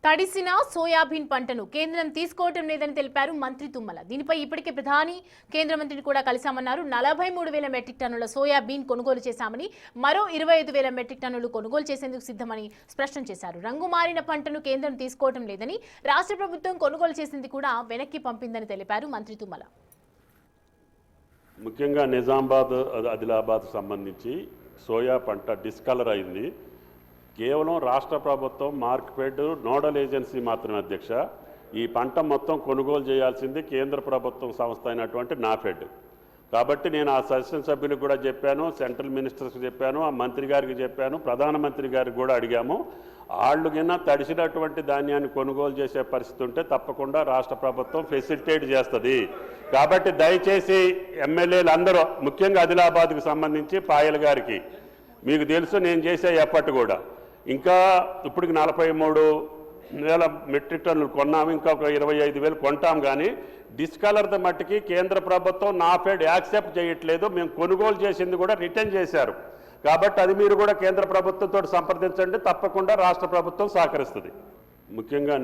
తడిసిన సోయాబీన్ పంటను కేంద్రం తీసుకోవటం లేదని తెలిపారు మంత్రి తుమ్మల. దీనిపై ఇప్పటికే ప్రధాని కేంద్ర మంత్రిని కూడా కలిశామన్నారు. 43,000 మెట్రిక్ టన్నుల సోయాబీన్ కొనుగోలు చేశామని, మరో 25,000 మెట్రిక్ టన్నులు కొనుగోలు చేసేందుకు సిద్ధమని స్పష్టం చేశారు. రంగు మారిన పంటను కేంద్రం తీసుకోవటం లేదని, రాష్ట్ర ప్రభుత్వం కొనుగోలు చేసింది కూడా వెనక్కి పంపిందని తెలిపారు మంత్రి తుమ్మల. ముఖ్యంగా నిజామాబాద్ ఆదిలాబాద్ సంబంధించి సోయా పంట డిస్కలర్ అయింది. కేవలం రాష్ట్ర ప్రభుత్వం మార్కెట్ నోడల్ ఏజెన్సీ మాత్రమే అధ్యక్ష. ఈ పంట మొత్తం కొనుగోలు చేయాల్సింది కేంద్ర ప్రభుత్వం సంస్థ అయినటువంటి నాఫెడ్. కాబట్టి నేను ఆ శాసనసభ్యులకు కూడా చెప్పాను, సెంట్రల్ మినిస్టర్స్కి చెప్పాను, ఆ మంత్రి గారికి చెప్పాను, ప్రధానమంత్రి గారికి కూడా అడిగాము. వాళ్ళు కింద తడిసినటువంటి ధాన్యాన్ని కొనుగోలు చేసే పరిస్థితి ఉంటే తప్పకుండా రాష్ట్ర ప్రభుత్వం ఫెసిలిటేట్ చేస్తుంది. కాబట్టి దయచేసి ఎమ్మెల్యేలు అందరూ, ముఖ్యంగా ఆదిలాబాద్కు సంబంధించి పాయల్ గారికి మీకు తెలుసు నేను చేసే ఎఫర్ట్ కూడా, ఇంకా ఇప్పటికి 43,000 మెట్రిక్ టన్నులు కొన్నాము, ఇంకా ఒక 25,000 కొంటాం. కానీ డిస్కలర్ మట్టికి కేంద్ర ప్రభుత్వం నాఫెడ్ యాక్సెప్ట్ చేయట్లేదు. మేము కొనుగోలు చేసింది కూడా రిటర్న్ చేశారు. కాబట్టి అది మీరు కూడా కేంద్ర ప్రభుత్వంతో సంప్రదించండి, తప్పకుండా రాష్ట్ర ప్రభుత్వం సహకరిస్తుంది. ముఖ్యంగా